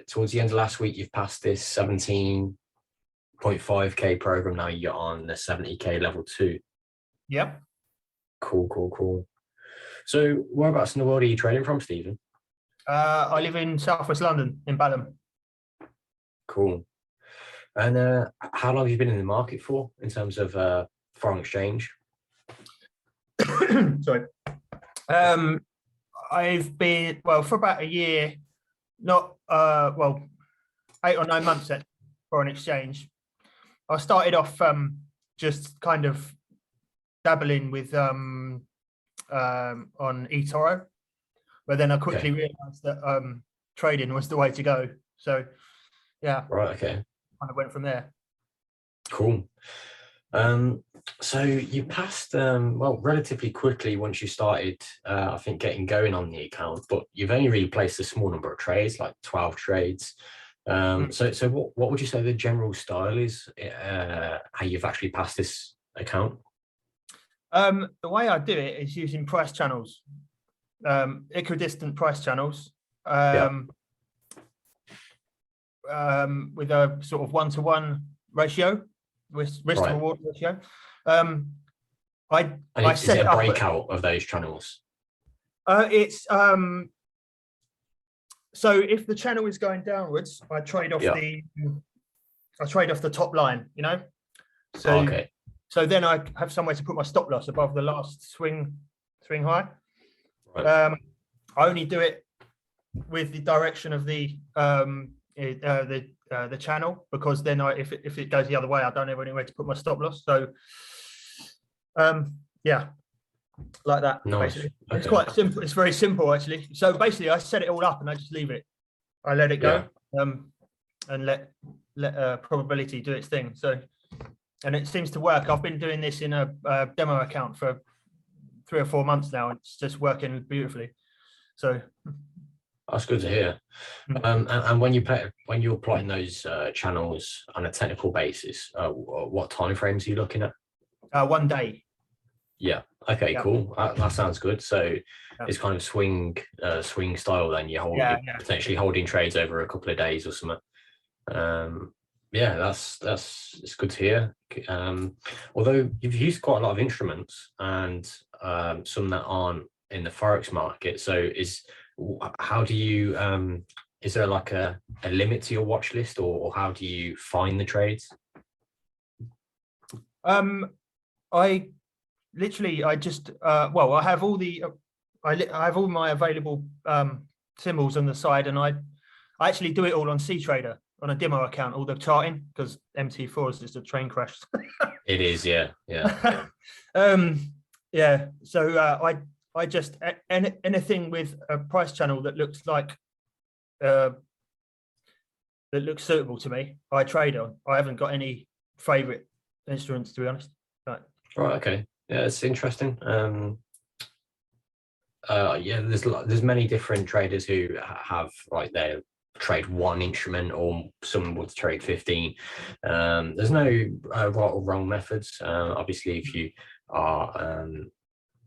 towards the end of last week, you've passed this 17.5K program. Now you're on the 70K level 2. Yep. Cool. So whereabouts in the world are you trading from, Stephen? I live in southwest London, in Balham. Cool. And how long have you been in the market for in terms of foreign exchange? Sorry. I've been, for about a year, not, 8 or 9 months at foreign exchange. I started off just kind of dabbling with on eToro, but then I quickly realized that trading was the way to go. So, yeah. Right, okay. Kind of went from there. Cool. So you passed relatively quickly once you started I think getting going on the account, but you've only really placed a small number of trades, like 12 trades. So what would you say the general style is, how you've actually passed this account? The way I do it is using price channels, equidistant price channels, with a sort of 1-to-1 ratio, risk to reward ratio. I set it a breakout of those channels? It's so if the channel is going downwards, I trade off the top line, you know. So so then I have somewhere to put my stop loss above the last swing high. Right. I only do it with the direction of the channel, because then if it goes the other way, I don't have anywhere to put my stop loss. So yeah, like that. Nice. Basically. Okay. It's quite simple. It's very simple, actually. So basically I set it all up and I just leave it. I let it go, and let probability do its thing. So, and it seems to work. I've been doing this in a demo account for 3 or 4 months now, and it's just working beautifully. So that's good to hear. And when you're plotting those channels on a technical basis, what time frames are you looking at? 1 day. Yeah. Okay. Yeah. Cool. That sounds good. So it's kind of swing style. Then you're potentially holding trades over a couple of days or something. Yeah, it's good to hear. Although you've used quite a lot of instruments and some that aren't in the Forex market. So how do you is there like a limit to your watch list, or how do you find the trades? I just I have all the I have all my available symbols on the side, and I actually do it all on CTrader on a demo account, all the charting, because MT4 is just a train crash. It is, yeah. So I just anything with a price channel that looks like that looks suitable to me, I trade on. I haven't got any favorite instruments, to be honest. Right. Okay. Yeah, it's interesting. There's many different traders who have they trade one instrument, or some would trade 15. There's no right or wrong methods. Obviously, if you are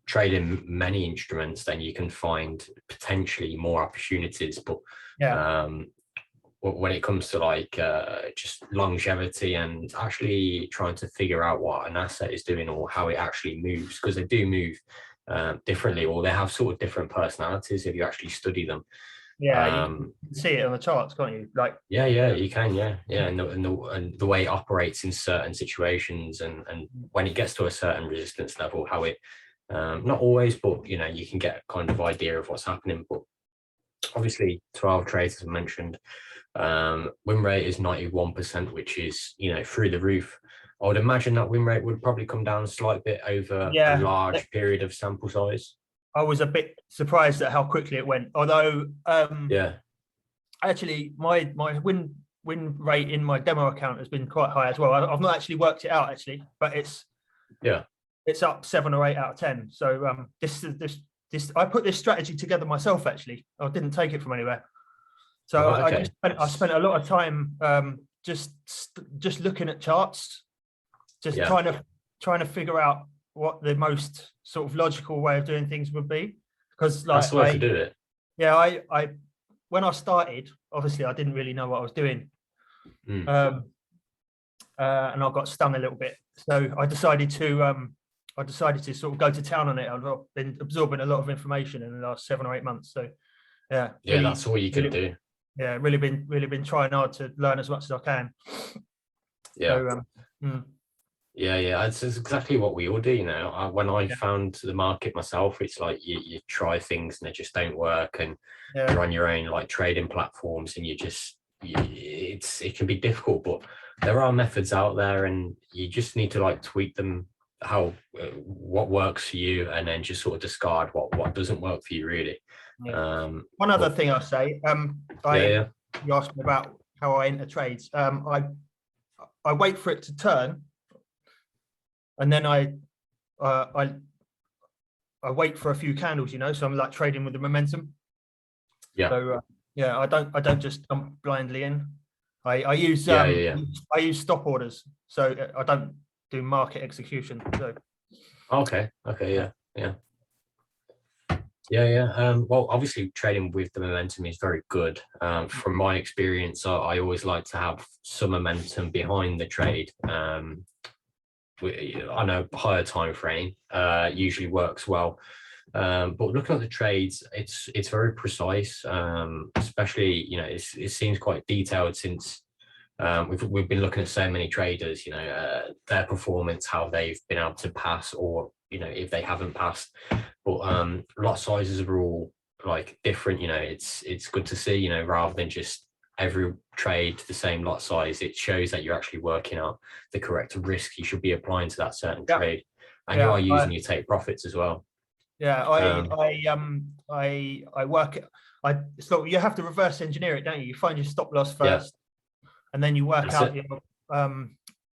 trading many instruments, then you can find potentially more opportunities. But when it comes to just longevity and actually trying to figure out what an asset is doing or how it actually moves, because they do move differently, or they have sort of different personalities if you actually study them. Yeah, you can see it on the charts, can't you? You can, and the way it operates in certain situations, and when it gets to a certain resistance level, how it not always, but you can get a kind of idea of what's happening. But obviously 12 trades, as I mentioned, win rate is 91%, which is through the roof. I would imagine that win rate would probably come down a slight bit over a large period of sample size. I was a bit surprised at how quickly it went, although actually my win rate in my demo account has been quite high as well. I've not actually worked it out actually, but it's up 7 or 8 out of 10. So this I put this strategy together myself. Actually, I didn't take it from anywhere. So I spent a lot of time just looking at charts, just trying to figure out what the most sort of logical way of doing things would be, because that's the way to do it. Yeah, I when I started, obviously I didn't really know what I was doing. And I got stung a little bit. So I decided to sort of go to town on it. I've been absorbing a lot of information in the last 7 or 8 months. So yeah, really, that's all you can do. Yeah, really been trying hard to learn as much as I can. Yeah. So, yeah, it's exactly what we all do. You know, when I found the market myself, it's like you try things and they just don't work, and you're on your own like trading platforms, and it can be difficult, but there are methods out there, and you just need to like tweak them what works for you, and then just sort of discard what doesn't work for you, really. One other thing I'll say, you asked me about how I enter trades. I wait for it to turn, and then I wait for a few candles, you know, so I'm like trading with the momentum. Yeah. So I don't just jump blindly in. I use I use stop orders, so I don't do market execution. So okay, yeah. Well, obviously trading with the momentum is very good. From my experience, I always like to have some momentum behind the trade. On a higher time frame usually works well. But looking at the trades, it's very precise, especially, you know, it seems quite detailed, since we've been looking at so many traders, you know, their performance, how they've been able to pass, or, you know, if they haven't passed. But lot sizes are all like different, you know. It's good to see, you know, rather than just every trade the same lot size, it shows that you're actually working out the correct risk you should be applying to that certain trade, and you are using your take profits as well. Yeah, I work. So you have to reverse engineer it, don't you? You find your stop loss first, and then you work out your loss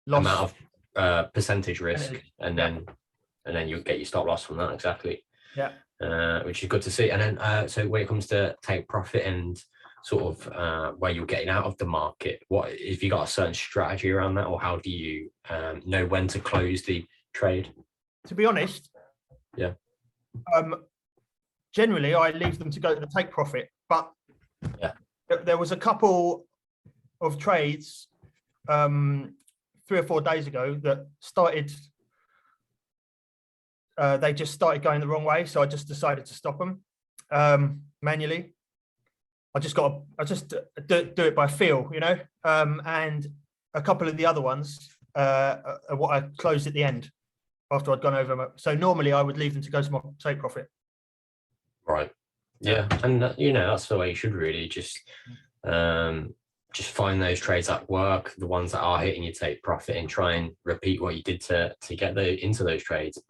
amount of percentage risk, and then you'll get your stop loss from that. Exactly. Yeah. Which is good to see. And then so when it comes to take profit and sort of where you're getting out of the market, what if you got a certain strategy around that, or how do you know when to close the trade? To be honest, generally I leave them to go to the take profit, but there was a couple of trades 3 or 4 days ago that started. They just started going the wrong way, so I just decided to stop them manually. I just do it by feel, you know. And a couple of the other ones are what I closed at the end after I'd gone over. So normally I would leave them to go to my take profit. Right. Yeah, and you know, that's the way you should really just find those trades that work, the ones that are hitting your take profit, and try and repeat what you did to get into those trades.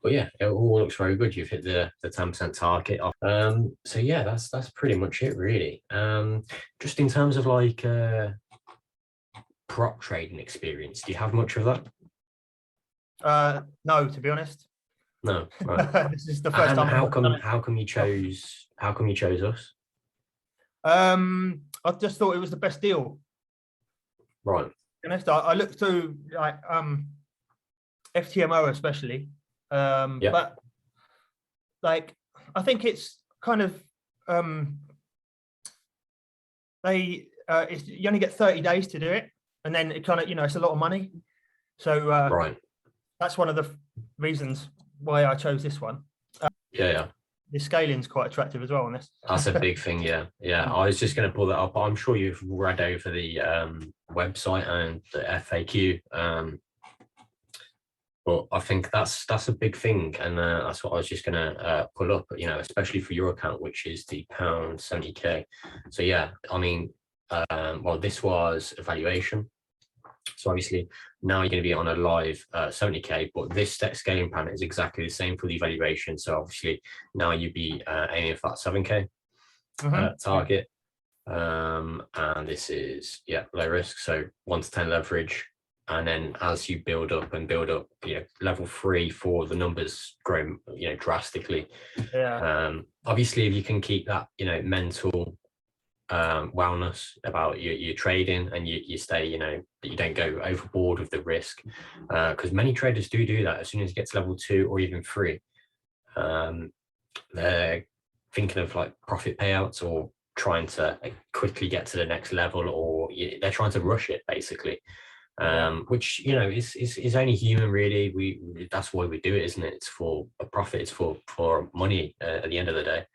But yeah, it all looks very good. You've hit the 10% target. So yeah, that's pretty much it, really. Just in terms of like prop trading experience, do you have much of that? No, to be honest. No. Right. This is the first time. How come you chose us? I just thought it was the best deal. Right. To be honest, I looked through like FTMO especially, but like I think it's kind of you only get 30 days to do it, and then it kind of, you know, it's a lot of money. So right. That's one of the reasons why I chose this one. The scaling's quite attractive as well on this. That's a big thing. Yeah. I was just going to pull that up. I'm sure you've read over the website and the FAQ, but I think that's a big thing, and that's what I was just going to pull up. You know, especially for your account, which is the £70K. So yeah, I mean, well, this was a valuation. So obviously now you're going to be on a live 70K, but this scaling plan is exactly the same for the evaluation. So obviously now you'd be aiming for that 7K target. And this is low risk, so 1 to 10 leverage. And then as you build up, you know, level 3, 4, the numbers grow, you know, drastically. Obviously if you can keep that, you know, mental wellness about your trading, and you stay, you know, that you don't go overboard with the risk, because many traders do that. As soon as it gets level 2 or even 3, they're thinking of like profit payouts or trying to quickly get to the next level, or they're trying to rush it basically. Which, you know, is only human really. That's why we do it, isn't it? It's for a profit, it's for money at the end of the day.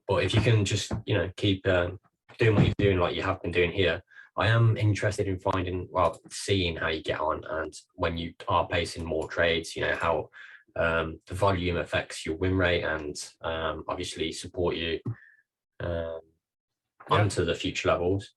But if you can just, you know, keep doing what you're doing like you have been doing here, I am interested in seeing how you get on, and when you are placing more trades, you know, how the volume affects your win rate, and obviously support you onto the future levels.